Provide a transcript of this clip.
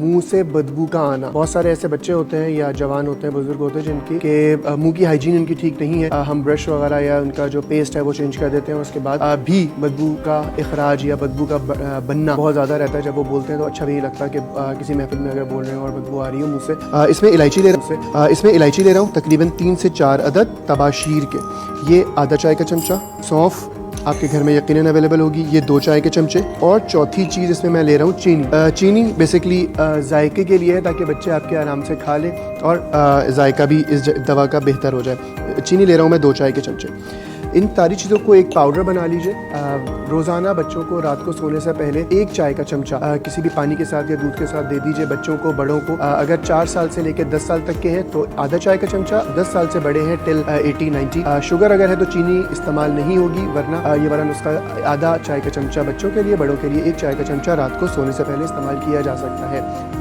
मुंह से बदबू का आना। बहुत सारे ऐसे बच्चे होते हैं या जवान होते हैं, बुजुर्ग होते हैं जिनकी के मुंह की हाइजीन उनकी ठीक नहीं है। हम ब्रश वगैरह या उनका जो पेस्ट है वो चेंज कर देते हैं, उसके बाद भी बदबू का इखराज या बदबू का बनना बहुत ज़्यादा रहता है। जब वो बोलते हैं तो अच्छा भी नहीं लगता कि किसी महफिल में अगर बोल रहे हैं और बदबू आ रही है मुँह से। इसमें इलायची ले रहा हूँ तकरीबन 3 से 4 अदद तबाशीर के। ये आधा चाय का चमचा सौंफ, आपके घर में यकीनन अवेलेबल होगी। ये 2 चाय के चमचे। और चौथी चीज़ इसमें मैं ले रहा हूँ चीनी। चीनी बेसिकली जायके के लिए है ताकि बच्चे आपके आराम से खा लें और जायका भी इस दवा का बेहतर हो जाए। चीनी ले रहा हूँ मैं 2 चाय के चमचे। इन सारी चीज़ों को एक पाउडर बना लीजिए। रोज़ाना बच्चों को रात को सोने से पहले 1 चाय का चमचा किसी भी पानी के साथ या दूध के साथ दे दीजिए बच्चों को, बड़ों को। अगर 4 साल से लेकर 10 साल तक के हैं तो आधा चाय का चमचा, 10 साल से बड़े हैं टिल 80-90। शुगर अगर है तो चीनी इस्तेमाल नहीं होगी, वरना ये वाला नुस्खा आधा चाय का चमचा बच्चों के लिए, बड़ों के लिए 1 चाय का चमचा रात को सोने से पहले इस्तेमाल किया जा सकता है।